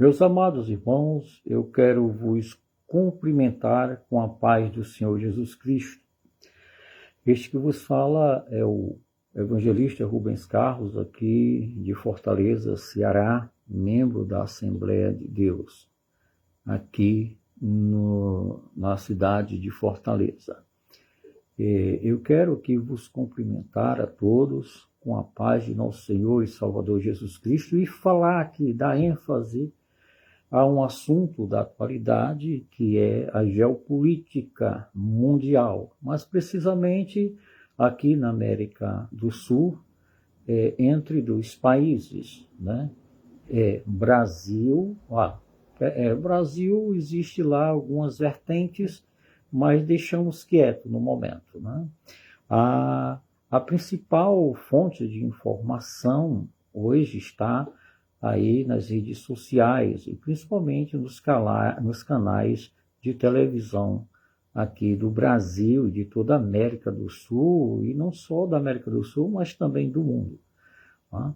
Meus amados irmãos, eu quero vos cumprimentar com a paz do Senhor Jesus Cristo. Este que vos fala é o evangelista Rubens Carlos, aqui de Fortaleza, Ceará, membro da Assembleia de Deus, aqui na cidade de Fortaleza. Eu quero aqui vos cumprimentar a todos com a paz de nosso Senhor e Salvador Jesus Cristo e falar aqui, dar ênfase a um assunto da atualidade que é a geopolítica mundial, mas precisamente aqui na América do Sul, entre dois países, né? Brasil, Brasil existe lá algumas vertentes, mas deixamos quieto no momento, né? A principal fonte de informação hoje está aí nas redes sociais e principalmente nos canais de televisão aqui do Brasil e de toda a América do Sul, e não só da América do Sul, mas também do mundo. Tá?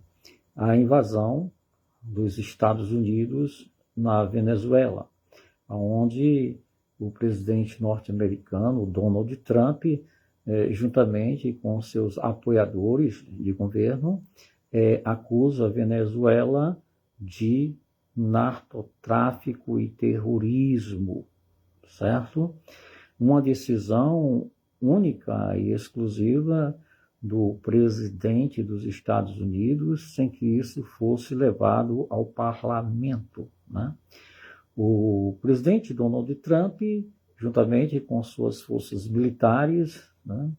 A invasão dos Estados Unidos na Venezuela, onde o presidente norte-americano, Donald Trump, juntamente com seus apoiadores de governo, acusa a Venezuela de narcotráfico e terrorismo, certo? Uma decisão única e exclusiva do presidente dos Estados Unidos, sem que isso fosse levado ao parlamento, né? O presidente Donald Trump, juntamente com suas forças militares, né,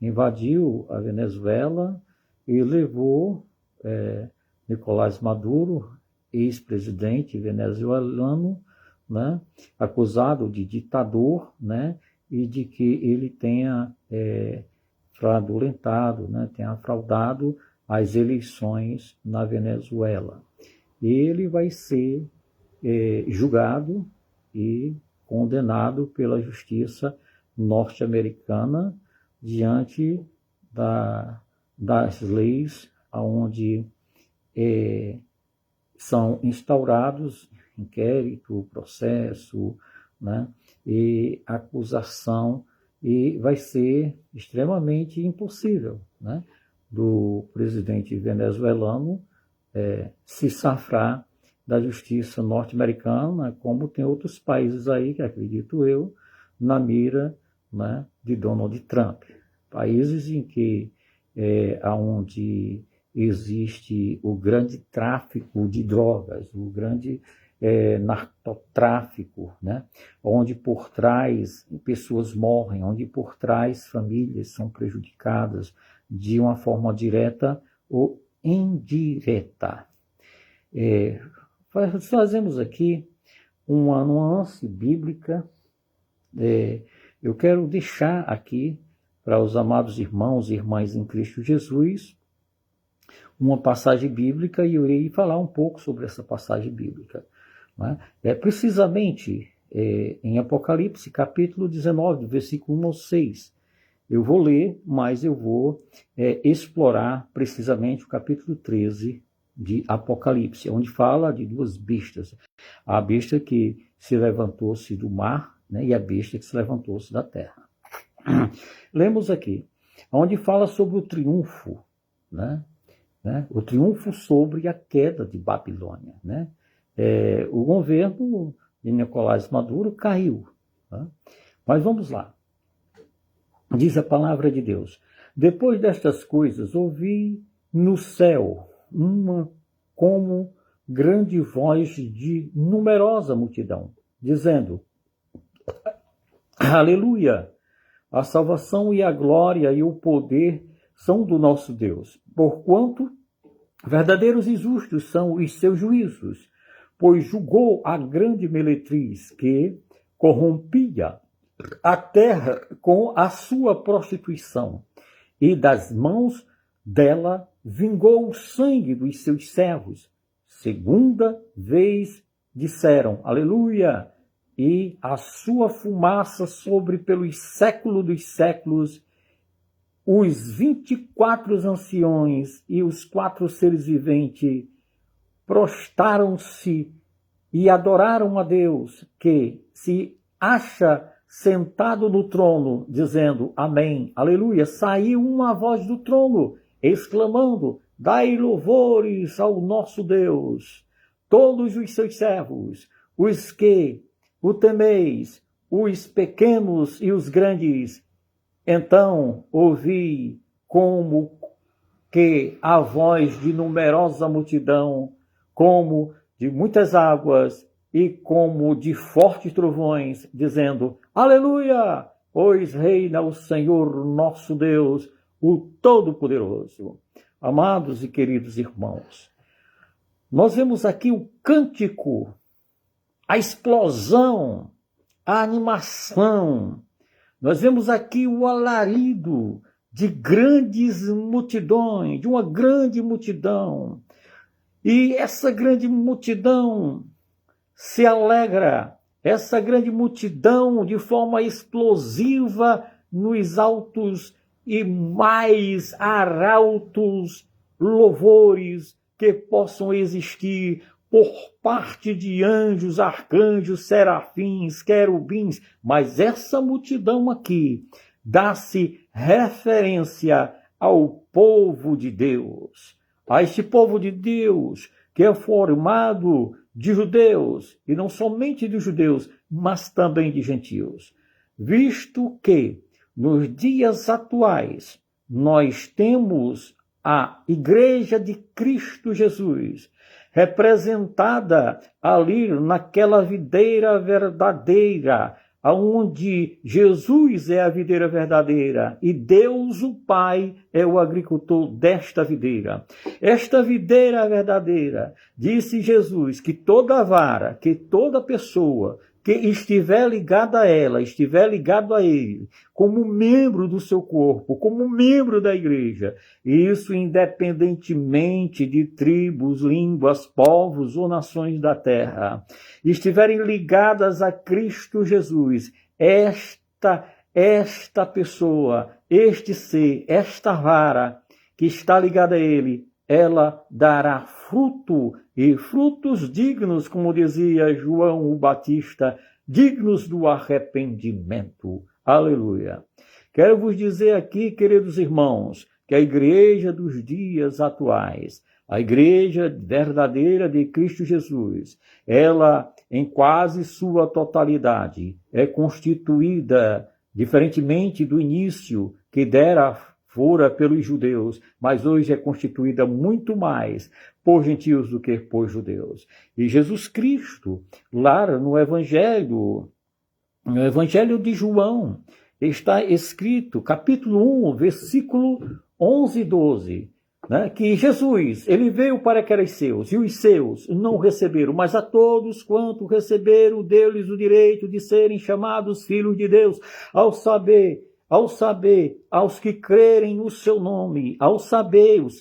invadiu a Venezuela e levou Nicolás Maduro, ex-presidente venezuelano, né, acusado de ditador, né, e de que ele tenha fraudulentado, né, tenha fraudado as eleições na Venezuela. Ele vai ser julgado e condenado pela justiça norte-americana diante das leis onde são instaurados inquérito, processo, né, e acusação, e vai ser extremamente impossível, né, do presidente venezuelano se safrar da justiça norte-americana, como tem outros países aí, que acredito eu, na mira, né, de Donald Trump. Países em que onde existe o grande tráfico de drogas, o grande narcotráfico, né? Onde por trás pessoas morrem, onde por trás famílias são prejudicadas de uma forma direta ou indireta. Fazemos aqui uma nuance bíblica. Eu quero deixar aqui para os amados irmãos e irmãs em Cristo Jesus uma passagem bíblica, e eu irei falar um pouco sobre essa passagem bíblica. Né? Precisamente em Apocalipse, capítulo 19, versículo 1 ao 6. Eu vou ler, mas eu vou explorar precisamente o capítulo 13 de Apocalipse, onde fala de duas bestas. A besta que se levantou-se do mar, né, e a besta que se levantou-se da terra. Lemos aqui, onde fala sobre o triunfo, né? O triunfo sobre a queda de Babilônia. Né? O governo de Nicolás Maduro caiu. Tá? Mas vamos lá. Diz a palavra de Deus. Depois destas coisas, ouvi no céu uma como grande voz de numerosa multidão, dizendo: Aleluia! A salvação e a glória e o poder são do nosso Deus, porquanto verdadeiros e justos são os seus juízos, pois julgou a grande meretriz que corrompia a terra com a sua prostituição, e das mãos dela vingou o sangue dos seus servos. Segunda vez disseram, aleluia, e a sua fumaça sobre pelos séculos dos séculos. Os 24 anciões e os 4 seres viventes prostaram-se e adoraram a Deus, que se acha sentado no trono, dizendo amém, aleluia, saiu uma voz do trono, exclamando, dai louvores ao nosso Deus, todos os seus servos, os que o temeis, os pequenos e os grandes. Então ouvi como que a voz de numerosa multidão, como de muitas águas e como de fortes trovões, dizendo, aleluia, pois reina o Senhor nosso Deus, o Todo-Poderoso. Amados e queridos irmãos, nós vemos aqui o cântico, a explosão, a animação. Nós vemos aqui o alarido de grandes multidões, de uma grande multidão. E essa grande multidão se alegra, essa grande multidão de forma explosiva nos altos e mais arautos louvores que possam existir por parte de anjos, arcanjos, serafins, querubins, mas essa multidão aqui dá-se referência ao povo de Deus, a este povo de Deus que é formado de judeus, e não somente de judeus, mas também de gentios, visto que nos dias atuais nós temos a Igreja de Cristo Jesus, representada ali naquela videira verdadeira, aonde Jesus é a videira verdadeira e Deus o Pai é o agricultor desta videira. Esta videira verdadeira, disse Jesus, que toda vara, que toda pessoa que estiver ligada a ela, estiver ligado a ele, como membro do seu corpo, como membro da igreja, isso independentemente de tribos, línguas, povos ou nações da terra, estiverem ligadas a Cristo Jesus, esta pessoa, este ser, esta vara que está ligada a ele, ela dará fruto, e frutos dignos, como dizia João o Batista, dignos do arrependimento. Aleluia. Quero vos dizer aqui, queridos irmãos, que a igreja dos dias atuais, a igreja verdadeira de Cristo Jesus, ela, em quase sua totalidade, é constituída, diferentemente do início que fora pelos judeus, mas hoje é constituída muito mais por gentios do que por judeus. E Jesus Cristo, lá no Evangelho de João, está escrito, capítulo 1, versículo 11 e 12, né, que Jesus, ele veio para que eram seus, e os seus não o receberam, mas a todos quanto receberam, deu-lhes o direito de serem chamados filhos de Deus, aos que crerem no seu nome, os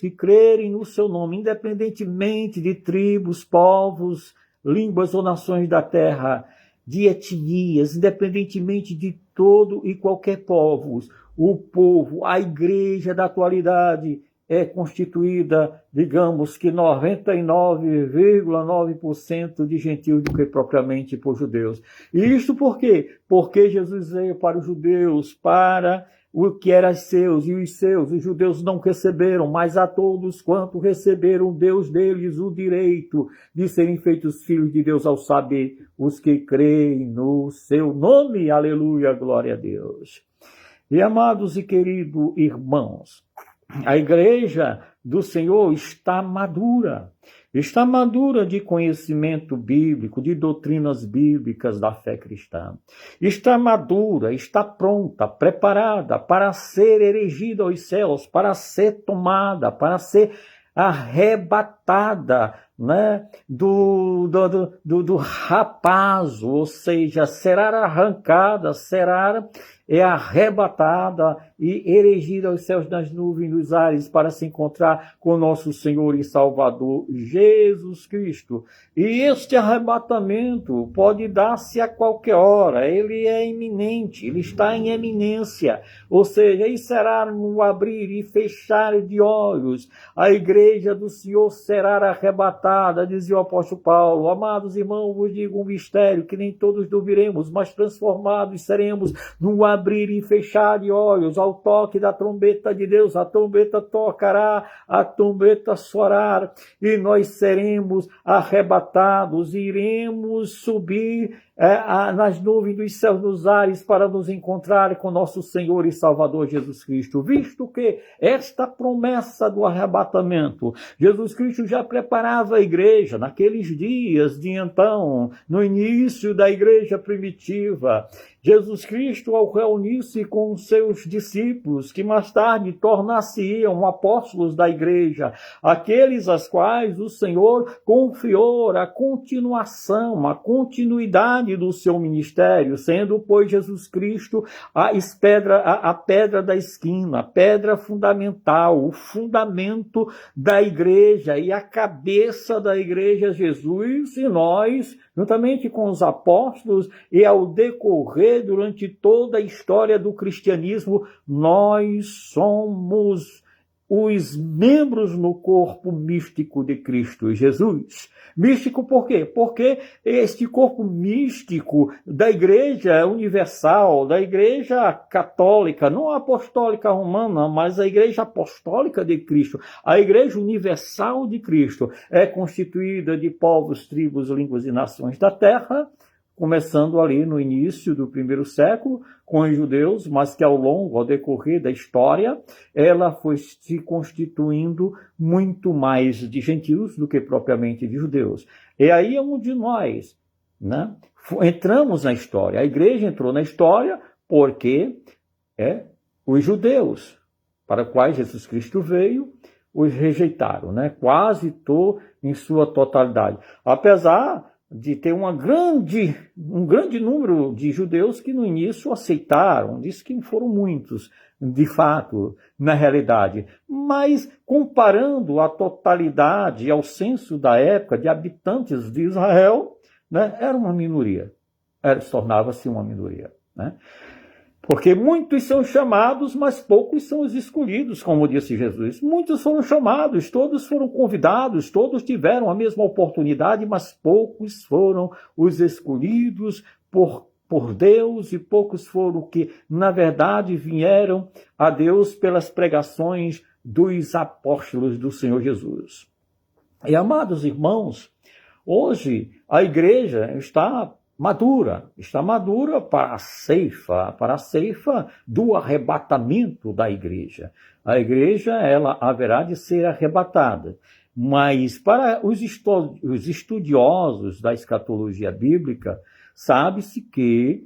que crerem no seu nome, independentemente de tribos, povos, línguas ou nações da terra, de etnias, independentemente de todo e qualquer povos, o povo, a igreja da atualidade é constituída, digamos que 99,9% de gentios do que propriamente por judeus. E isto por quê? Porque Jesus veio para os judeus, para o que era seus, e os judeus não receberam, mas a todos quanto receberam, Deus deles o direito de serem feitos filhos de Deus, ao saber, os que creem no seu nome. Aleluia, glória a Deus. E amados e queridos irmãos, a igreja do Senhor está madura de conhecimento bíblico, de doutrinas bíblicas da fé cristã. Está madura, está pronta, preparada para ser erigida aos céus, para ser tomada, para ser arrebatada, né, do rapazo, ou seja, será arrancada, será é arrebatada e erigida aos céus das nuvens dos ares para se encontrar com nosso Senhor e Salvador Jesus Cristo. E este arrebatamento pode dar-se a qualquer hora, ele é iminente, ele está em eminência, ou seja, ele será no abrir e fechar de olhos. A igreja do Senhor será arrebatada, dizia o apóstolo Paulo. Amados irmãos, vos digo um mistério, que nem todos dormiremos, mas transformados seremos no abrir e fechar de olhos, ao toque da trombeta de Deus. A trombeta tocará, a trombeta soará, e nós seremos arrebatados, iremos subir nas nuvens dos céus, nos ares, para nos encontrar com nosso Senhor e Salvador Jesus Cristo. Visto que esta promessa do arrebatamento, Jesus Cristo já preparava a igreja naqueles dias de então, no início da igreja primitiva. Jesus Cristo, ao reunir-se com os seus discípulos, que mais tarde tornar-se-iam apóstolos da igreja, aqueles aos quais o Senhor confiou a continuação, a continuidade do seu ministério, sendo, pois, Jesus Cristo a pedra da esquina, a pedra fundamental, o fundamento da igreja e a cabeça da igreja, Jesus, e nós, juntamente com os apóstolos, e ao decorrer durante toda a história do cristianismo, nós somos os membros no corpo místico de Cristo Jesus. Místico por quê? Porque este corpo místico da igreja universal, da igreja católica, não a apostólica romana, mas a igreja apostólica de Cristo, a igreja universal de Cristo, é constituída de povos, tribos, línguas e nações da terra, começando ali no início do primeiro século, com os judeus, mas que ao decorrer da história, ela foi se constituindo muito mais de gentios do que propriamente de judeus. E aí é onde nós, né, entramos na história. A igreja entrou na história porque os judeus, para os quais Jesus Cristo veio, os rejeitaram, né? Quase em sua totalidade. Apesar de ter um grande número de judeus que no início aceitaram, disse que não foram muitos, de fato, na realidade. Mas, comparando a totalidade ao censo da época de habitantes de Israel, né, era uma minoria, tornava-se uma minoria, né? Porque muitos são chamados, mas poucos são os escolhidos, como disse Jesus. Muitos foram chamados, todos foram convidados, todos tiveram a mesma oportunidade, mas poucos foram os escolhidos por Deus e poucos foram que, na verdade, vieram a Deus pelas pregações dos apóstolos do Senhor Jesus. E, amados irmãos, hoje a igreja está madura para a ceifa do arrebatamento da igreja. A igreja, ela haverá de ser arrebatada. Mas para os estudiosos da escatologia bíblica, sabe-se que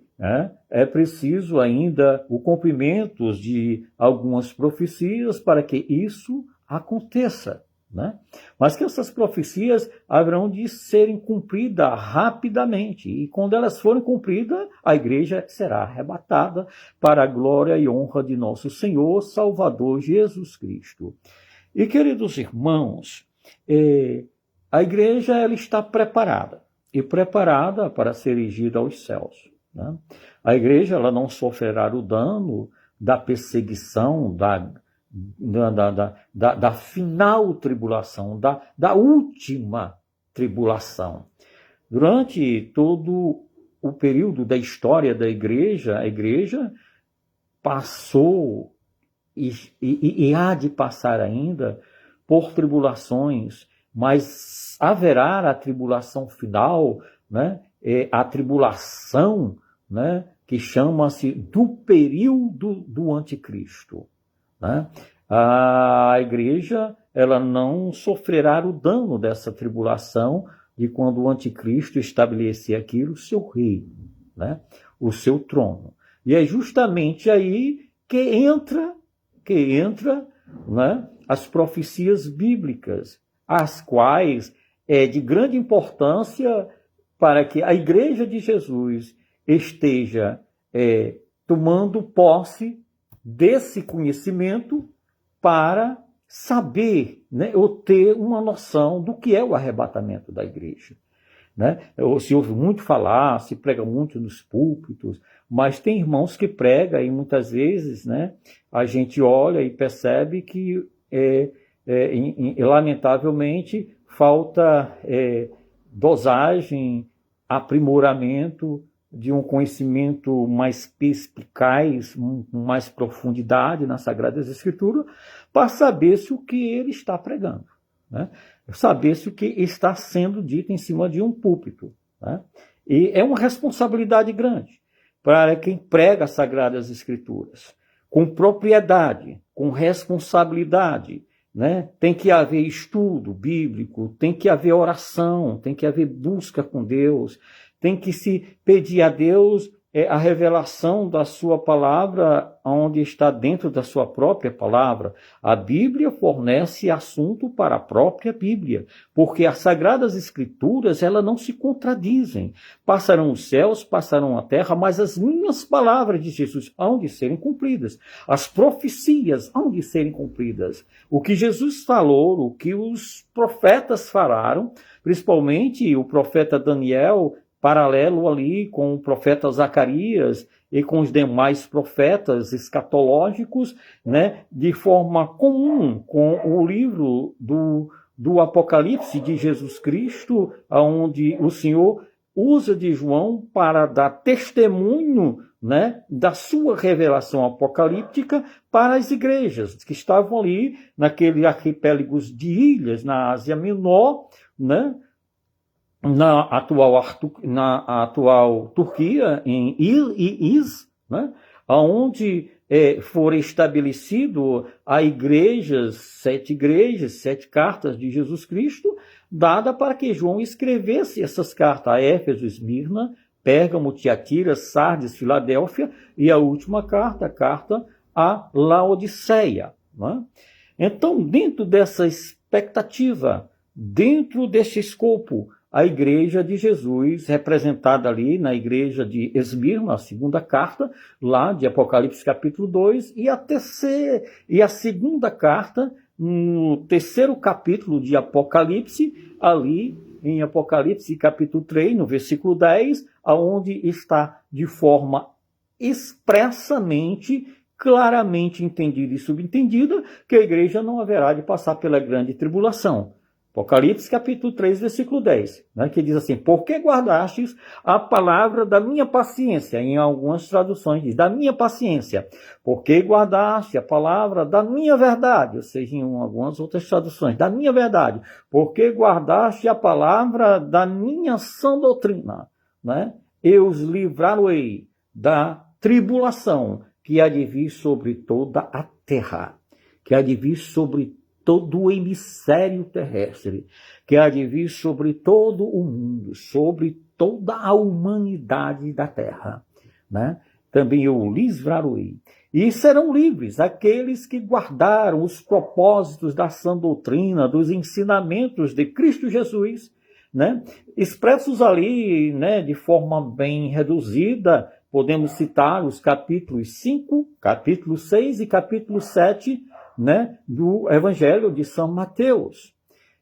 é preciso ainda o cumprimento de algumas profecias para que isso aconteça, né? Mas que essas profecias haverão de serem cumpridas rapidamente, e quando elas forem cumpridas, a igreja será arrebatada para a glória e honra de nosso Senhor Salvador Jesus Cristo. E, queridos irmãos, a igreja ela está preparada para ser erigida aos céus, né? A igreja ela não sofrerá o dano da perseguição, da final tribulação, da última tribulação. Durante todo o período da história da igreja, a igreja passou e há de passar ainda por tribulações, mas haverá a tribulação final, né? A tribulação, né? Que chama-se do período do anticristo, né? A igreja ela não sofrerá o dano dessa tribulação de quando o anticristo estabelecer aquilo, o seu reino, né? O seu trono. E é justamente aí que entra, né, as profecias bíblicas, as quais é de grande importância para que a igreja de Jesus esteja tomando posse desse conhecimento para saber, né, ou ter uma noção do que é o arrebatamento da igreja. Né? Se ouve muito falar, se prega muito nos púlpitos, mas tem irmãos que pregam e muitas vezes, né, a gente olha e percebe que, lamentavelmente, falta dosagem, aprimoramento de um conhecimento mais perspicaz, com mais profundidade nas Sagradas Escrituras, para saber se o que ele está pregando, né? Saber se o que está sendo dito em cima de um púlpito, né? E é uma responsabilidade grande para quem prega as Sagradas Escrituras, com propriedade, com responsabilidade, né? Tem que haver estudo bíblico, tem que haver oração, tem que haver busca com Deus, tem que se pedir a Deus a revelação da sua palavra, onde está dentro da sua própria palavra. A Bíblia fornece assunto para a própria Bíblia, porque as Sagradas Escrituras, elas não se contradizem. Passarão os céus, passarão a terra, mas as minhas palavras de Jesus hão de serem cumpridas. As profecias hão de serem cumpridas. O que Jesus falou, o que os profetas falaram, principalmente o profeta Daniel, paralelo ali com o profeta Zacarias e com os demais profetas escatológicos, né, de forma comum com o livro do Apocalipse de Jesus Cristo, onde o Senhor usa de João para dar testemunho, né, da sua revelação apocalíptica para as igrejas que estavam ali naquele arquipélagos de ilhas na Ásia Menor, né, na atual Turquia, em Is, né, onde foram estabelecido a igrejas, sete cartas de Jesus Cristo, dada para que João escrevesse essas cartas a Éfeso, Esmirna, Pérgamo, Tiatira, Sardes, Filadélfia, e a última carta, a carta a Laodiceia. Né? Então, dentro dessa expectativa, dentro desse escopo, a igreja de Jesus, representada ali na igreja de Esmirna, a segunda carta, lá de Apocalipse capítulo 2, e a segunda carta, no terceiro capítulo de Apocalipse, ali em Apocalipse capítulo 3, no versículo 10, onde está de forma expressamente, claramente entendida e subentendida, que a igreja não haverá de passar pela grande tribulação. Apocalipse capítulo 3, versículo 10, né, que diz assim: por que guardastes a palavra da minha paciência? Em algumas traduções diz, da minha paciência. Por que guardaste a palavra da minha verdade? Ou seja, em algumas outras traduções, da minha verdade. Por que guardaste a palavra da minha sã doutrina? Né? Eu os livrarei da tribulação que há de vir sobre toda a terra, que há de vir sobre todo o hemisfério terrestre, que há de vir sobre todo o mundo, sobre toda a humanidade da terra. Né? Também eu livrarei. E serão livres aqueles que guardaram os propósitos da sã doutrina, dos ensinamentos de Cristo Jesus, né? Expressos ali, né, de forma bem reduzida. Podemos citar os capítulos 5, capítulo 6 e capítulo 7, né, do Evangelho de São Mateus.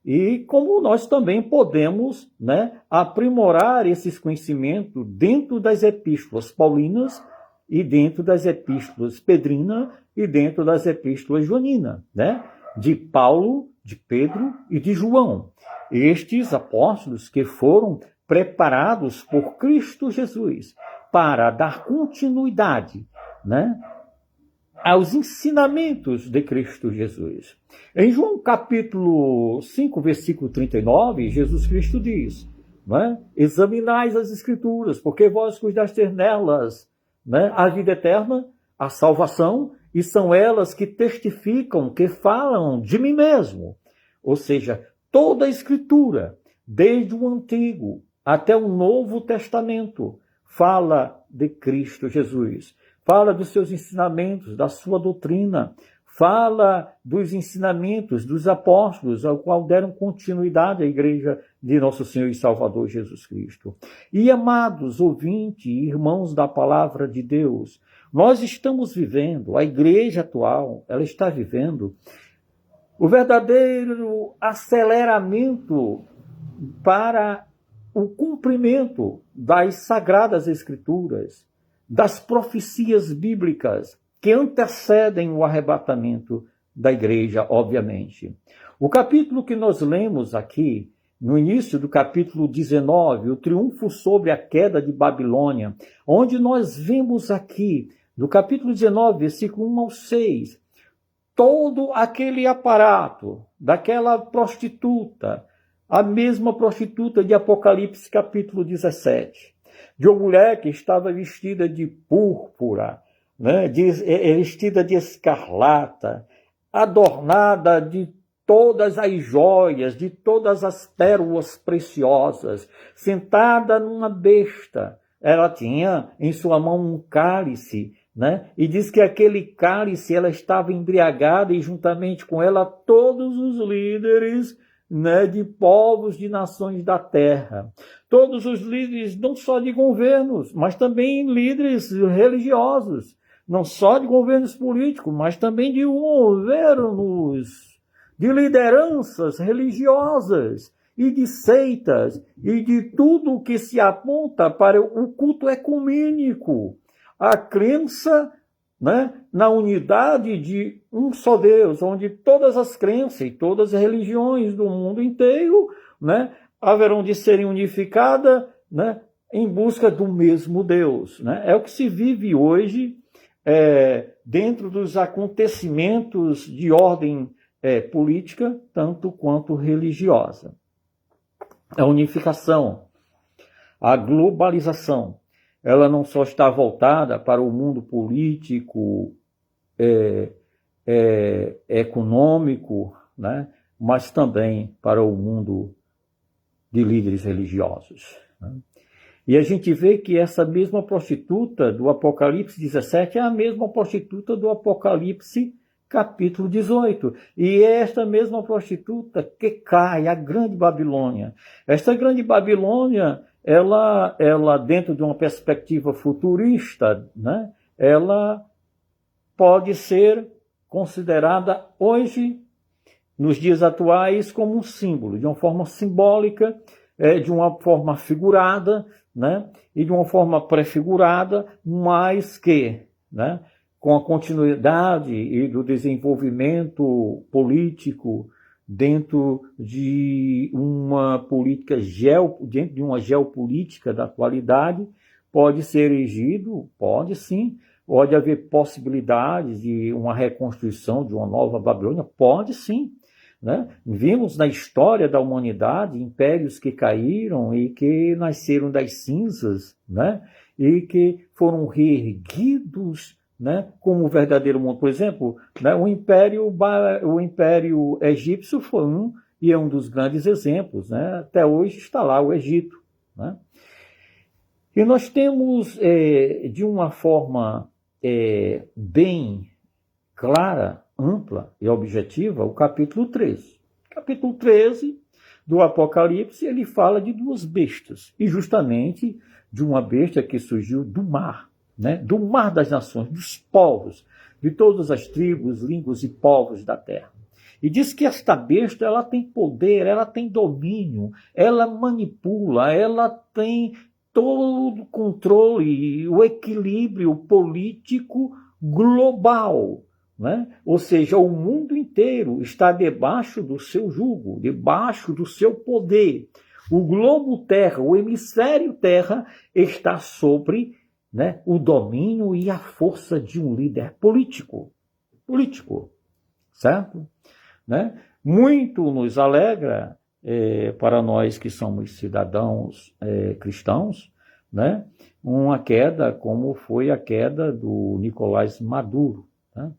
E como nós também podemos, né, aprimorar esses conhecimentos dentro das epístolas paulinas e dentro das epístolas pedrina e dentro das epístolas joanina, né, de Paulo, de Pedro e de João. Estes apóstolos que foram preparados por Cristo Jesus para dar continuidade, né, aos ensinamentos de Cristo Jesus. Em João capítulo 5, versículo 39, Jesus Cristo diz, né, examinais as Escrituras, porque vós cuidastes nelas, né, a vida eterna, a salvação, e são elas que testificam, que falam de mim mesmo. Ou seja, toda a Escritura, desde o Antigo até o Novo Testamento, fala de Cristo Jesus. Fala dos seus ensinamentos, da sua doutrina, fala dos ensinamentos dos apóstolos, ao qual deram continuidade à igreja de nosso Senhor e Salvador Jesus Cristo. E amados ouvintes e irmãos da palavra de Deus, nós estamos vivendo, a igreja atual, ela está vivendo o verdadeiro aceleramento para o cumprimento das sagradas escrituras, das profecias bíblicas que antecedem o arrebatamento da igreja, obviamente. O capítulo que nós lemos aqui, no início do capítulo 19, o triunfo sobre a queda de Babilônia, onde nós vemos aqui, no capítulo 19, versículo 1 ao 6, todo aquele aparato daquela prostituta, a mesma prostituta de Apocalipse capítulo 17, de uma mulher que estava vestida de púrpura, né, vestida de escarlata, adornada de todas as joias, de todas as pérolas preciosas, sentada numa besta. Ela tinha em sua mão um cálice, né? E diz que aquele cálice ela estava embriagada e juntamente com ela todos os líderes, né, de povos, de nações da terra. Todos os líderes, não só de governos, mas também líderes religiosos. Não só de governos políticos, mas também de governos, de lideranças religiosas e de seitas e de tudo que se aponta para o culto ecumênico. A crença, né, na unidade de um só Deus, onde todas as crenças e todas as religiões do mundo inteiro, né, haverão de serem unificadas, né, em busca do mesmo Deus. Né? É o que se vive hoje dentro dos acontecimentos de ordem política, tanto quanto religiosa. A unificação, a globalização, ela não só está voltada para o mundo político, econômico, né, mas também para o mundo de líderes religiosos. Né? E a gente vê que essa mesma prostituta do Apocalipse 17 é a mesma prostituta do Apocalipse capítulo 18. E é esta mesma prostituta que cai, a grande Babilônia. Esta grande Babilônia, ela dentro de uma perspectiva futurista, né, ela pode ser considerada hoje, nos dias atuais, como um símbolo, de uma forma simbólica, de uma forma figurada, né, e de uma forma prefigurada, mas que, né, com a continuidade e do desenvolvimento político dentro de uma política dentro de uma geopolítica da atualidade, pode ser erigido, pode sim, pode haver possibilidades de uma reconstrução de uma nova Babilônia, pode sim. Né? Vimos na história da humanidade impérios que caíram e que nasceram das cinzas, né? E que foram reerguidos, né, como o verdadeiro mundo. Por exemplo, né, o Império Egípcio foi um dos grandes exemplos. Né? Até hoje está lá o Egito. Né? E nós temos, de uma forma bem clara, ampla e objetiva, o capítulo 13. Capítulo 13 do Apocalipse, ele fala de duas bestas, e justamente de uma besta que surgiu do mar, né? Do mar das nações, dos povos, de todas as tribos, línguas e povos da terra. E diz que esta besta, ela tem poder, ela tem domínio, ela manipula, ela tem todo o controle, o equilíbrio político global. Né? Ou seja, o mundo inteiro está debaixo do seu jugo, debaixo do seu poder. O globo terra, o hemisfério terra está sobre, né, o domínio e a força de um líder político, certo? Né? Muito nos alegra, para nós que somos cidadãos cristãos, né, uma queda como foi a queda do Nicolás Maduro. Né?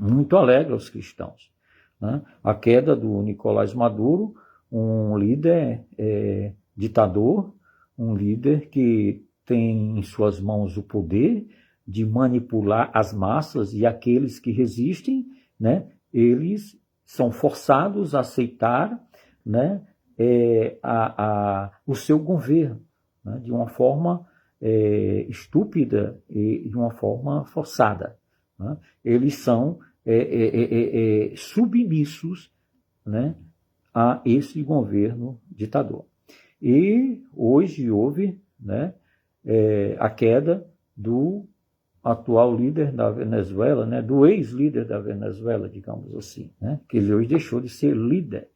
Muito alegra os cristãos. Né? A queda do Nicolás Maduro, um líder ditador, um líder que tem em suas mãos o poder de manipular as massas e aqueles que resistem né, eles são forçados a aceitar, né, o seu governo, né, de uma forma estúpida e de uma forma forçada. Né? Eles são submissos, né, a esse governo ditador. E hoje houve, né, a queda do atual líder da Venezuela, né, do ex-líder da Venezuela, digamos assim, né, que ele hoje deixou de ser líder.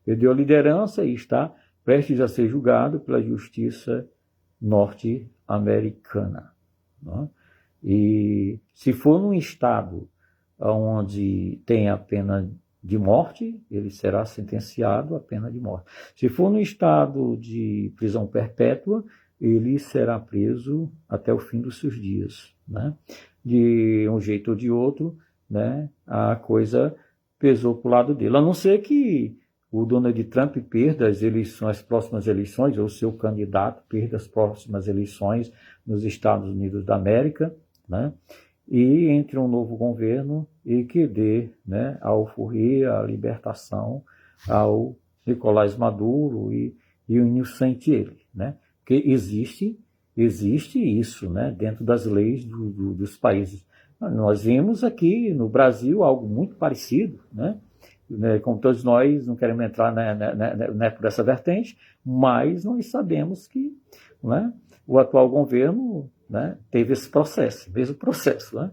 Perdeu a liderança e está prestes a ser julgado pela justiça norte-americana. Né? E se for num estado onde tem a pena de morte, ele será sentenciado à pena de morte. Se for no estado de prisão perpétua, ele será preso até o fim dos seus dias. Né? De um jeito ou de outro, né, a coisa pesou para o lado dele. A não ser que o Donald Trump perda as próximas eleições, ou seu candidato perda as próximas eleições nos Estados Unidos da América, né? E entre um novo governo e que dê, né, a alforria, a libertação ao Nicolás Maduro e o inocente ele, né? Porque existe isso, né, dentro das leis dos países. Nós vimos aqui no Brasil algo muito parecido, né? Como todos nós, não queremos entrar por essa vertente, mas nós sabemos que, né, o atual governo, né, teve esse processo, mesmo processo. Né?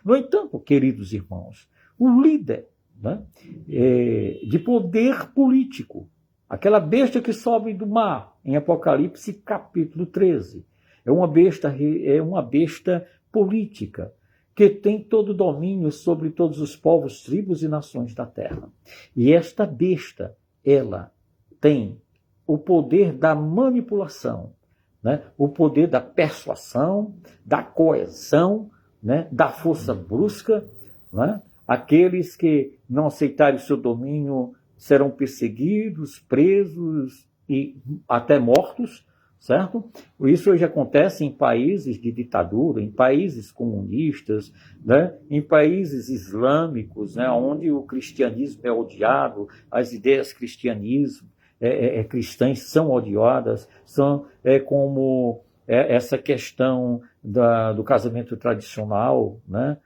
No entanto, queridos irmãos, o líder, né, de poder político, aquela besta que sobe do mar, em Apocalipse capítulo 13, é uma besta política, que tem todo o domínio sobre todos os povos, tribos e nações da terra. E esta besta, ela tem o poder da manipulação, né? O poder da persuasão, da coerção, né? Da força brusca. Né? Aqueles que não aceitarem o seu domínio serão perseguidos, presos e até mortos. Certo? Isso hoje acontece em países de ditadura, em países comunistas, né? Em países islâmicos, né? Onde o cristianismo é odiado, as ideias cristãs são odiadas, são como essa questão do casamento tradicional, né?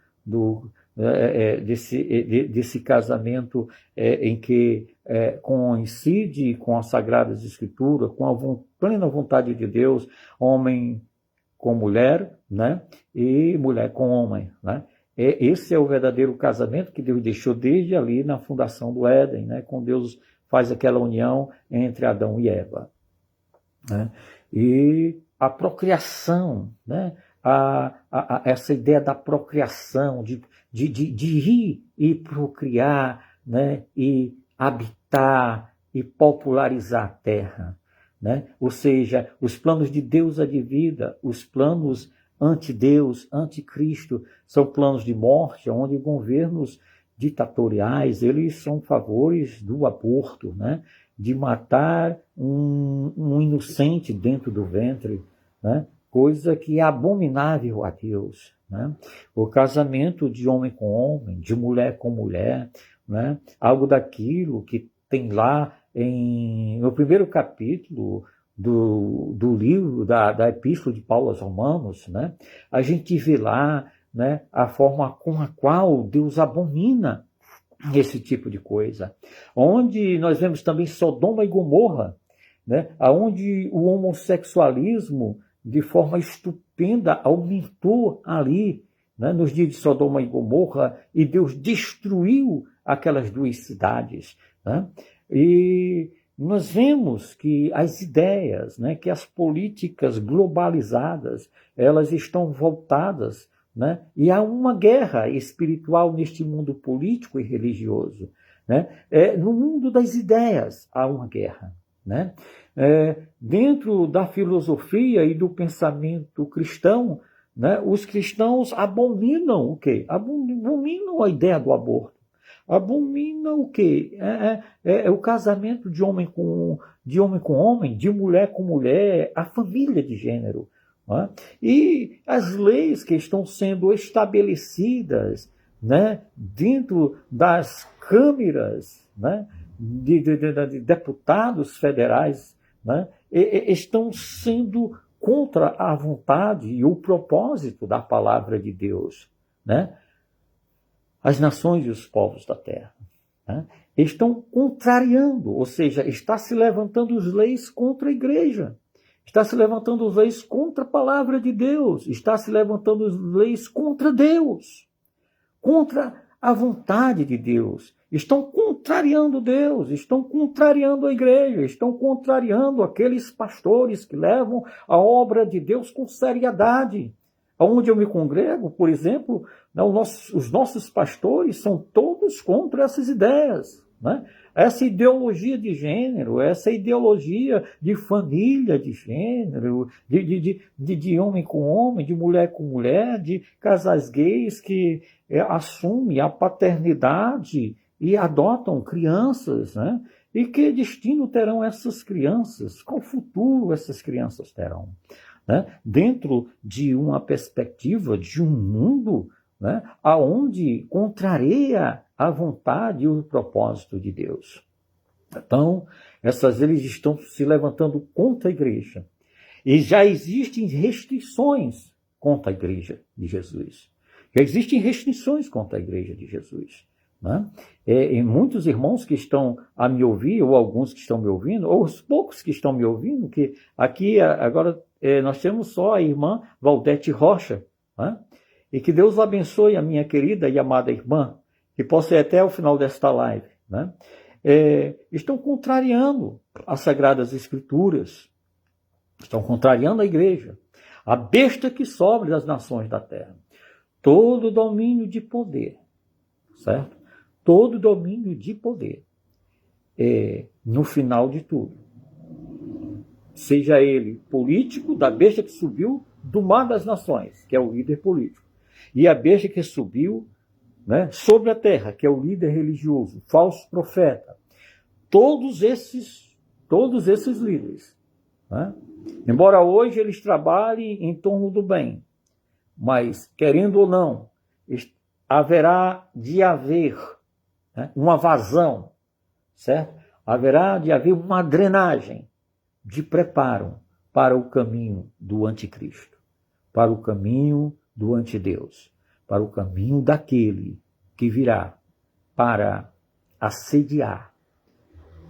Desse casamento em que coincide com as Sagradas Escrituras, com a plena vontade de Deus, homem com mulher, né? E mulher com homem. Né? Esse é o verdadeiro casamento que Deus deixou desde ali na fundação do Éden, né? Quando Deus faz aquela união entre Adão e Eva. Né? E a procriação, né? Essa ideia da procriação, de ir e procriar, né? E habitar e popularizar a terra. Né? Ou seja, os planos de Deus é de vida, os planos anti-Deus, anti-Cristo, são planos de morte, onde governos ditatoriais, eles são favores do aborto, né? De matar um inocente dentro do ventre, né? Coisa que é abominável a Deus. Né? O casamento de homem com homem, de mulher com mulher, né? Algo daquilo que tem lá no primeiro capítulo do livro, da Epístola de Paulo aos Romanos, né? A gente vê lá, né, a forma com a qual Deus abomina esse tipo de coisa. Onde nós vemos também Sodoma e Gomorra, né? Onde o homossexualismo, de forma estupenda, aumentou ali, né, nos dias de Sodoma e Gomorra, e Deus destruiu aquelas duas cidades. Né? E nós vemos que as ideias, né, que as políticas globalizadas, elas estão voltadas, né, e há uma guerra espiritual neste mundo político e religioso. Né? No mundo das ideias há uma guerra. Né? Dentro da filosofia e do pensamento cristão, né, os cristãos abominam o quê? Abominam a ideia do aborto. Abominam o quê? O casamento de homem com homem, de mulher com mulher, a família de gênero. Né? E as leis que estão sendo estabelecidas, né, dentro das câmeras, né, de deputados federais, né, estão sendo contra a vontade e o propósito da palavra de Deus, né? As nações e os povos da terra, né, estão contrariando, ou seja, está se levantando as leis contra a igreja, está se levantando as leis contra a palavra de Deus, está se levantando as leis contra Deus, contra a vontade de Deus. Estão contrariando Deus, estão contrariando a igreja, estão contrariando aqueles pastores que levam a obra de Deus com seriedade. Onde eu me congrego, por exemplo, os nossos pastores são todos contra essas ideias, né? Essa ideologia de gênero, essa ideologia de família de gênero, de homem com homem, de mulher com mulher, de casais gays que assumem a paternidade e adotam crianças, né? E que destino terão essas crianças? Qual futuro essas crianças terão? Né? Dentro de uma perspectiva de um mundo, né, onde contraria a vontade e o propósito de Deus. Então, essas leis estão se levantando contra a igreja. E já existem restrições contra a igreja de Jesus. Já existem restrições contra a igreja de Jesus. Né? E muitos irmãos que estão a me ouvir, ou alguns que estão me ouvindo, ou os poucos que estão me ouvindo, que aqui agora nós temos só a irmã Valdete Rocha, né? E que Deus abençoe a minha querida e amada irmã, que possa ir até o final desta live, né? Estão contrariando as Sagradas Escrituras, estão contrariando a igreja, a besta que sobe das nações da terra, todo domínio de poder, certo? Todo domínio de poder, no final de tudo, seja ele político, da besta que subiu do mar das nações, que é o líder político, e a besta que subiu, né, sobre a terra, que é o líder religioso, falso profeta, todos esses líderes, né, embora hoje eles trabalhem em torno do bem, mas, querendo ou não, haverá de haver, né, uma vazão, certo? Haverá de haver uma drenagem de preparo para o caminho do anticristo, para o caminho do antideus, para o caminho daquele que virá para assediar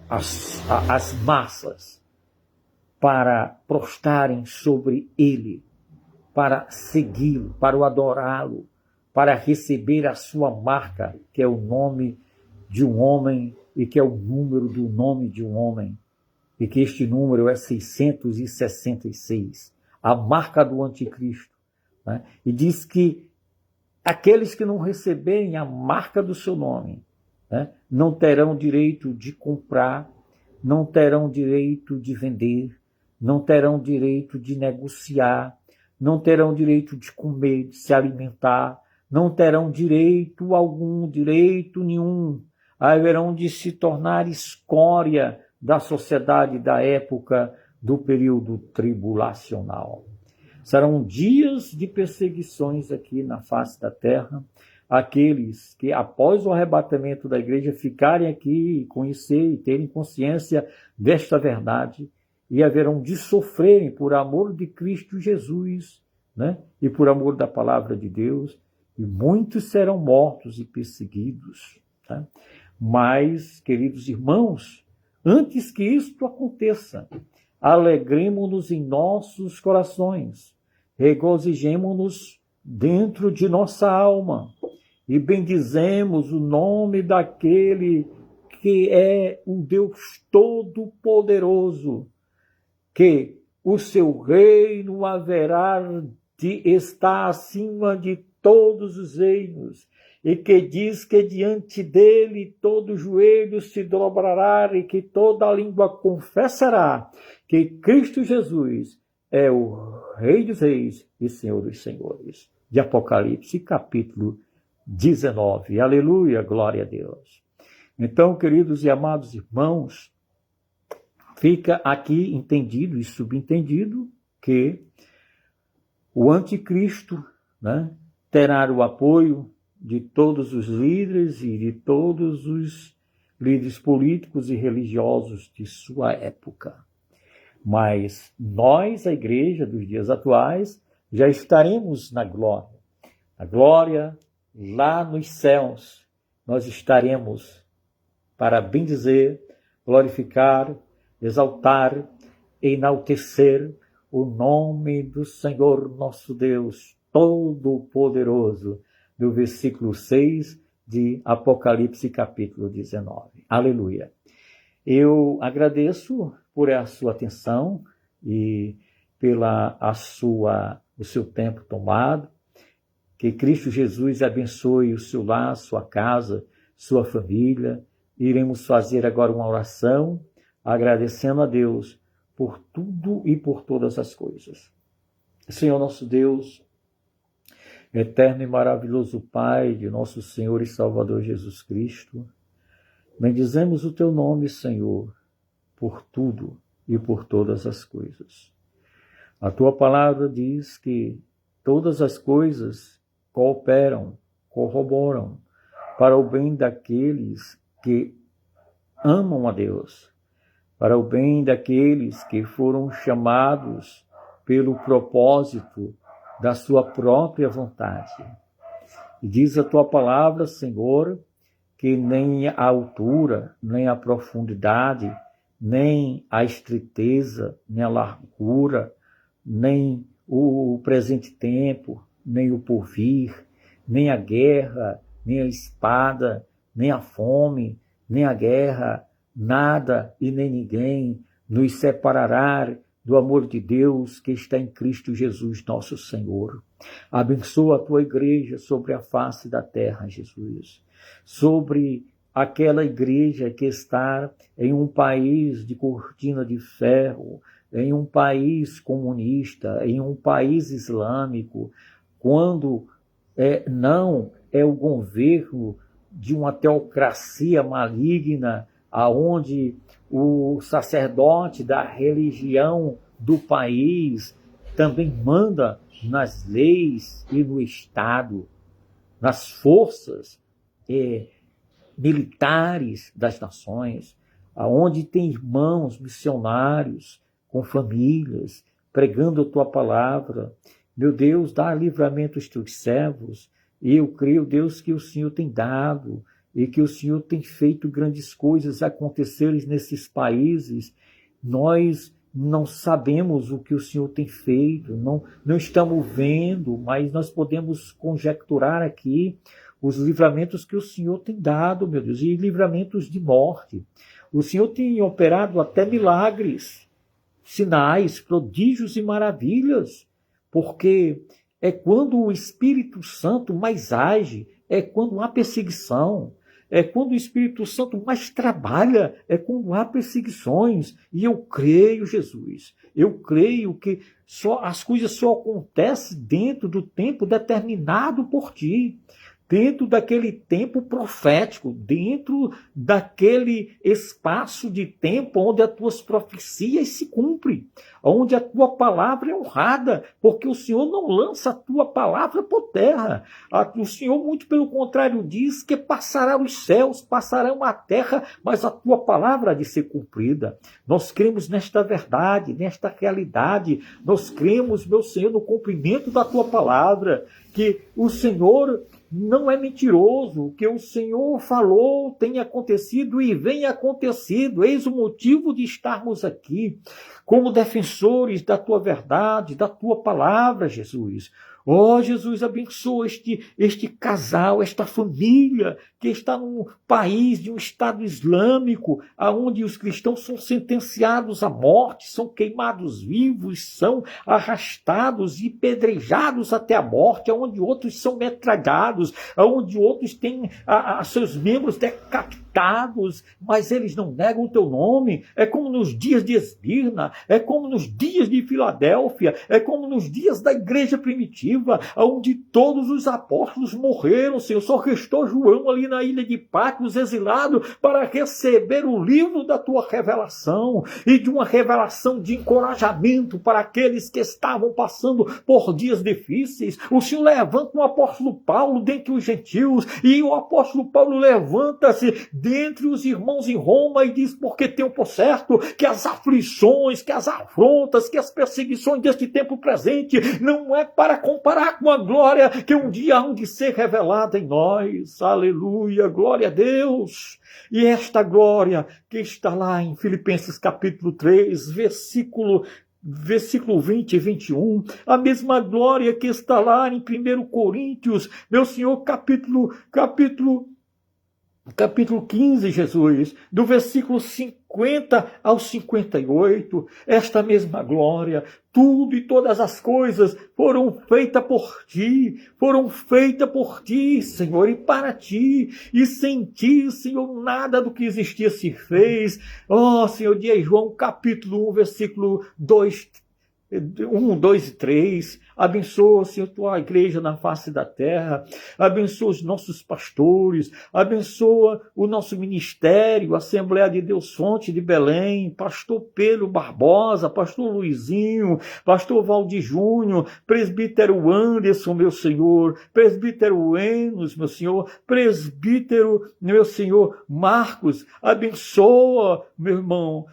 as massas, para prostrarem sobre ele, para segui-lo, para o adorá-lo, para receber a sua marca, que é o nome de um homem e que é o número do nome de um homem, e que este número é 666, a marca do anticristo. Né? E diz que aqueles que não receberem a marca do seu nome, né, não terão direito de comprar, não terão direito de vender, não terão direito de negociar, não terão direito de comer, de se alimentar, não terão direito nenhum, haverão de se tornar escória da sociedade da época do período tribulacional. Serão dias de perseguições aqui na face da terra. Aqueles que, após o arrebatamento da igreja, ficarem aqui e conhecer e terem consciência desta verdade, e haverão de sofrerem por amor de Cristo Jesus, né? E por amor da palavra de Deus, e muitos serão mortos e perseguidos. Tá? Mas, queridos irmãos, antes que isto aconteça, alegremo-nos em nossos corações, regozijemo-nos dentro de nossa alma e bendizemos o nome daquele que é o Deus Todo-Poderoso, que o seu reino haverá de estar acima de todos os reinos, e que diz que diante dele todo joelho se dobrará e que toda língua confessará que Cristo Jesus é o Rei dos Reis e Senhor dos Senhores. De Apocalipse, capítulo 19. Aleluia, glória a Deus. Então, queridos e amados irmãos, fica aqui entendido e subentendido que o anticristo, né, terá o apoio de todos os líderes e de todos os líderes políticos e religiosos de sua época. Mas nós, a igreja dos dias atuais, já estaremos na glória. A glória, lá nos céus, nós estaremos para bendizer, glorificar, exaltar, enaltecer o nome do Senhor nosso Deus Todo-Poderoso, do versículo 6 de Apocalipse capítulo 19. Aleluia. Eu agradeço por a sua atenção e o seu tempo tomado. Que Cristo Jesus abençoe o seu lar, sua casa, sua família. Iremos fazer agora uma oração, agradecendo a Deus por tudo e por todas as coisas. Senhor nosso Deus, eterno e maravilhoso Pai de nosso Senhor e Salvador Jesus Cristo, bendizemos o teu nome, Senhor, por tudo e por todas as coisas. A tua palavra diz que todas as coisas cooperam, corroboram para o bem daqueles que amam a Deus, para o bem daqueles que foram chamados pelo propósito da sua própria vontade. E diz a tua palavra, Senhor, que nem a altura, nem a profundidade, nem a estreiteza, nem a largura, nem o presente tempo, nem o porvir, nem a guerra, nem a espada, nem a fome, nem a guerra, nada e nem ninguém nos separará do amor de Deus que está em Cristo Jesus, nosso Senhor. Abençoa a tua igreja sobre a face da terra, Jesus. Sobre aquela igreja que está em um país de cortina de ferro, em um país comunista, em um país islâmico, quando não é o governo de uma teocracia maligna, aonde o sacerdote da religião do país também manda nas leis e no Estado, nas forças militares das nações, aonde tem irmãos missionários com famílias, pregando a tua palavra. Meu Deus, dá livramento aos teus servos. E eu creio, Deus, que o Senhor tem dado e que o Senhor tem feito grandes coisas acontecerem nesses países. Nós não sabemos o que o Senhor tem feito, não estamos vendo, mas nós podemos conjecturar aqui os livramentos que o Senhor tem dado, meu Deus, e livramentos de morte. O Senhor tem operado até milagres, sinais, prodígios e maravilhas, porque é quando o Espírito Santo mais age, é quando há perseguição, é quando o Espírito Santo mais trabalha, é quando há perseguições. E eu creio, Jesus, eu creio que as coisas só acontecem dentro do tempo determinado por ti, dentro daquele tempo profético, dentro daquele espaço de tempo onde as tuas profecias se cumprem, onde a tua palavra é honrada, porque o Senhor não lança a tua palavra por terra. O Senhor, muito pelo contrário, diz que passará os céus, passarão a terra, mas a tua palavra há de ser cumprida. Nós cremos nesta verdade, nesta realidade. Nós cremos, meu Senhor, no cumprimento da tua palavra, que o Senhor não é mentiroso, o que o Senhor falou tem acontecido e vem acontecido. Eis o motivo de estarmos aqui, como defensores da tua verdade, da tua palavra, Jesus. Ó Jesus, abençoa este casal, esta família que está num país de um Estado islâmico, onde os cristãos são sentenciados à morte, são queimados vivos, são arrastados e pedrejados até a morte, onde outros são metralhados, onde outros têm seus membros decapitados, rejeitados, mas eles não negam o teu nome. É como nos dias de Esmirna, é como nos dias de Filadélfia, é como nos dias da igreja primitiva, onde todos os apóstolos morreram, Senhor. Só restou João ali na ilha de Patmos, exilado, para receber o livro da tua revelação, e de uma revelação de encorajamento para aqueles que estavam passando por dias difíceis. O Senhor levanta um apóstolo Paulo dentre os gentios, e o apóstolo Paulo levanta-se dentre os irmãos em Roma e diz: porque tenho por certo que as aflições, que as afrontas, que as perseguições deste tempo presente não é para comparar com a glória que um dia há de ser revelada em nós. Aleluia, glória a Deus. E esta glória que está lá em Filipenses capítulo 3, versículo 20 e 21, a mesma glória que está lá em 1 Coríntios, meu Senhor, capítulo 15, Jesus, do versículo 50 ao 58, esta mesma glória, tudo e todas as coisas foram feitas por ti, Senhor, e para ti, e sem ti, Senhor, nada do que existia se fez. Ó, Senhor, de João, capítulo 1, versículo 2, 1, 2 e 3, abençoa, Senhor, tua igreja na face da terra, abençoa os nossos pastores, abençoa o nosso ministério, Assembleia de Deus Fonte de Belém, pastor Pedro Barbosa, pastor Luizinho, pastor Valdir Júnior, presbítero Anderson, meu Senhor, presbítero Enos, meu Senhor, presbítero, meu Senhor, Marcos, abençoa, meu irmão,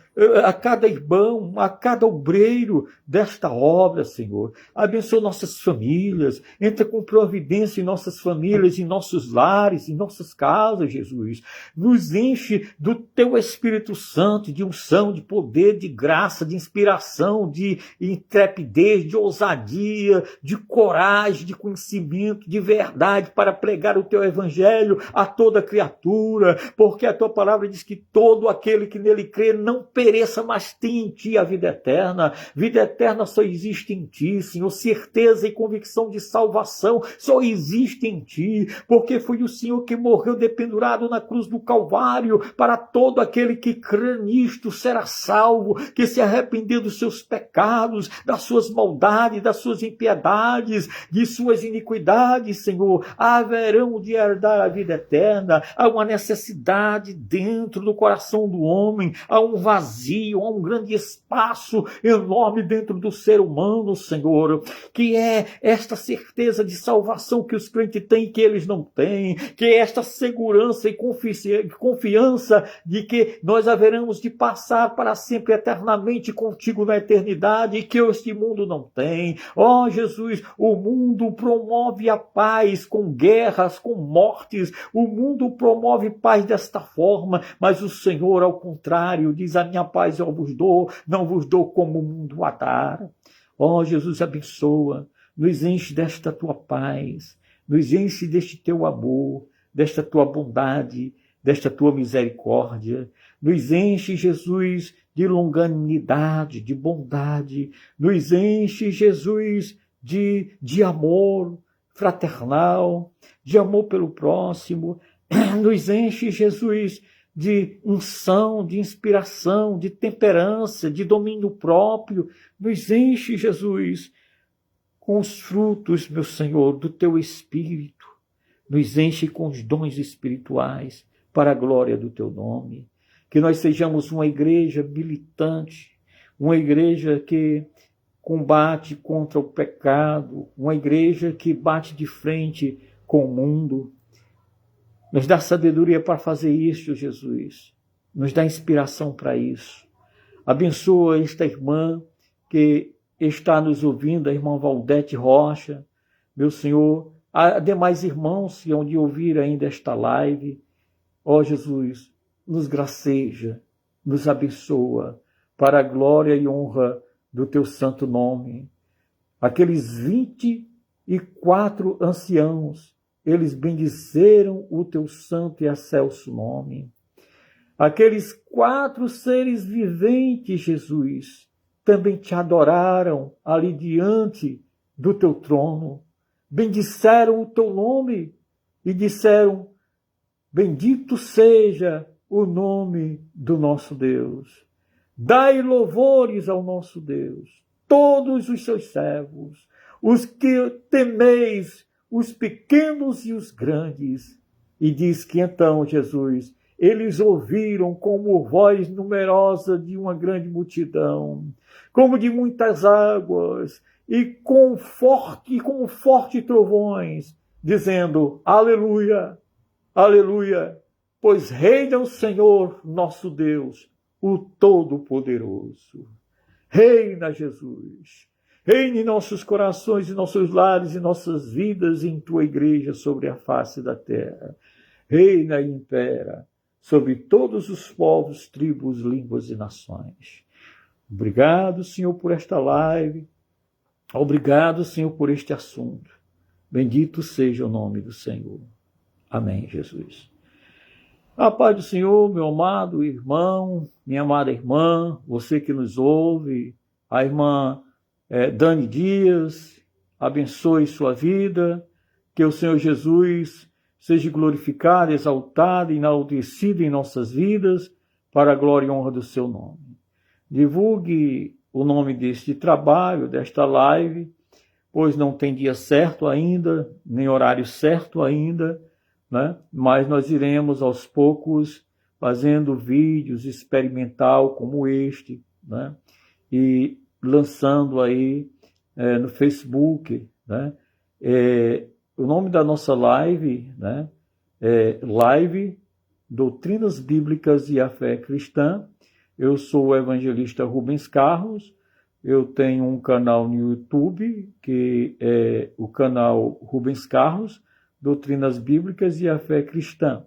a cada irmão, a cada obreiro desta obra, Senhor. Abençoa nossas famílias, entra com providência em nossas famílias, em nossos lares, em nossas casas, Jesus. Nos enche do teu Espírito Santo, de unção, de poder, de graça, de inspiração, de intrepidez, de ousadia, de coragem, de conhecimento, de verdade, para pregar o teu evangelho a toda criatura, porque a tua palavra diz que todo aquele que nele crê não pereça, mas tem em ti a vida eterna. Vida eterna só existe em ti, Senhor. Certeza e convicção de salvação só existe em ti, porque foi o Senhor que morreu dependurado na cruz do Calvário para todo aquele que crê nisto será salvo, que se arrepender dos seus pecados, das suas maldades, das suas impiedades, de suas iniquidades, Senhor, haverão de herdar a vida eterna. Há uma necessidade dentro do coração do homem, há um vazio, há um grande espaço enorme dentro do ser humano, Senhor, que é esta certeza de salvação que os crentes têm e que eles não têm, que é esta segurança e confiança de que nós haveremos de passar para sempre eternamente contigo na eternidade e que este mundo não tem. Ó Jesus, o mundo promove a paz com guerras, com mortes, o mundo promove paz desta forma, mas o Senhor, ao contrário, diz: a minha paz eu vos dou, não vos dou como o mundo a dar. Ó Jesus, abençoa, nos enche desta tua paz, nos enche deste teu amor, desta tua bondade, desta tua misericórdia. Nos enche, Jesus, de longanimidade, de bondade. Nos enche, Jesus, de amor fraternal, de amor pelo próximo. Nos enche, Jesus, de unção, de inspiração, de temperança, de domínio próprio. Nos enche, Jesus, com os frutos, meu Senhor, do teu Espírito. Nos enche com os dons espirituais para a glória do teu nome. Que nós sejamos uma igreja militante, uma igreja que combate contra o pecado, uma igreja que bate de frente com o mundo. Nos dá sabedoria para fazer isso, Jesus. Nos dá inspiração para isso. Abençoa esta irmã que está nos ouvindo, a irmã Valdete Rocha. Meu Senhor, há demais irmãos que hão de ouvir ainda esta live. Ó Jesus, nos graceja, nos abençoa, para a glória e honra do teu santo nome. Aqueles 24 anciãos, eles bendizeram o teu santo e excelso nome. Aqueles 4 seres viventes, Jesus, também te adoraram ali diante do teu trono. Bendisseram o teu nome e disseram: bendito seja o nome do nosso Deus. Dai louvores ao nosso Deus, todos os seus servos, os que temeis, os pequenos e os grandes. E diz que então, Jesus, eles ouviram como voz numerosa de uma grande multidão, como de muitas águas, e com forte trovões, dizendo, aleluia, aleluia, pois reina o Senhor nosso Deus, o Todo-Poderoso. Reina, Jesus. Reine em nossos corações, em nossos lares, em nossas vidas, em tua igreja sobre a face da terra. Reina e impera sobre todos os povos, tribos, línguas e nações. Obrigado, Senhor, por esta live. Obrigado, Senhor, por este assunto. Bendito seja o nome do Senhor. Amém, Jesus. A paz do Senhor, meu amado irmão, minha amada irmã, você que nos ouve, a irmã Dani Dias, abençoe sua vida, que o Senhor Jesus seja glorificado, exaltado, enaltecido em nossas vidas, para a glória e honra do seu nome. Divulgue o nome deste trabalho, desta live, pois não tem dia certo ainda, nem horário certo ainda, né? Mas nós iremos aos poucos fazendo vídeos experimental como este, né? E lançando aí no Facebook, né? O nome da nossa live, né? É Live Doutrinas Bíblicas e a Fé Cristã. Eu sou o evangelista Rubens Carlos. Eu tenho um canal no YouTube, que é o canal Rubens Carlos, Doutrinas Bíblicas e a Fé Cristã.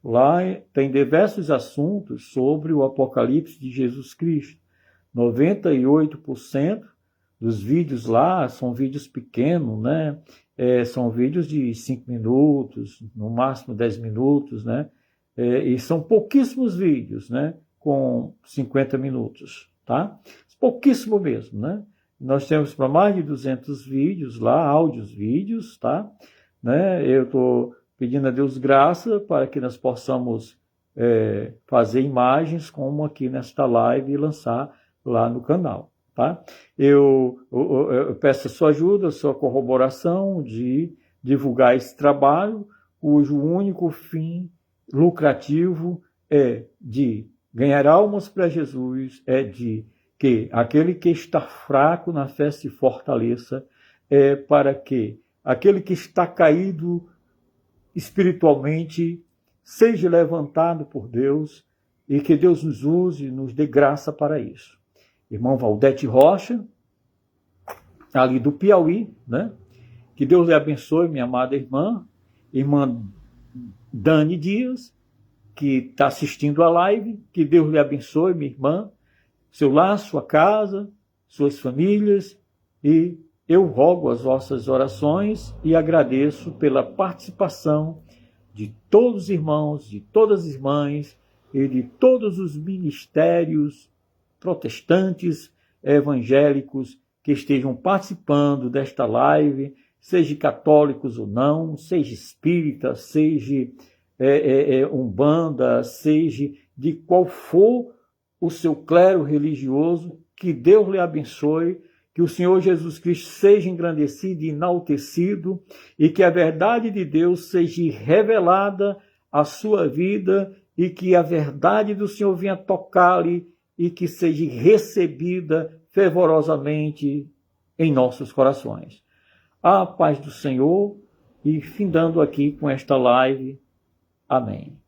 Lá tem diversos assuntos sobre o Apocalipse de Jesus Cristo. 98% dos vídeos lá são vídeos pequenos, né? São vídeos de 5 minutos, no máximo 10 minutos, né? E são pouquíssimos vídeos, né? Com 50 minutos, tá? Pouquíssimo mesmo, né? Nós temos para mais de 200 vídeos lá, áudios, vídeos, tá? Né? Eu estou pedindo a Deus graça para que nós possamos fazer imagens como aqui nesta live e lançar lá no canal, tá? Eu peço a sua ajuda, a sua corroboração de divulgar esse trabalho, cujo único fim lucrativo é de ganhar almas para Jesus, é de que aquele que está fraco na fé se fortaleça, para que aquele que está caído espiritualmente seja levantado por Deus e que Deus nos use, nos dê graça para isso. Irmão Valdete Rocha, ali do Piauí, né? Que Deus lhe abençoe, minha amada irmã Dani Dias, que está assistindo a live, que Deus lhe abençoe, minha irmã, seu lar, sua casa, suas famílias, e eu rogo as vossas orações e agradeço pela participação de todos os irmãos, de todas as irmãs e de todos os ministérios protestantes, evangélicos que estejam participando desta live, seja católicos ou não, seja espírita, seja umbanda, seja de qual for o seu clero religioso, que Deus lhe abençoe, que o Senhor Jesus Cristo seja engrandecido e enaltecido e que a verdade de Deus seja revelada à sua vida e que a verdade do Senhor venha tocar-lhe e que seja recebida fervorosamente em nossos corações. A paz do Senhor e findando aqui com esta live. Amém.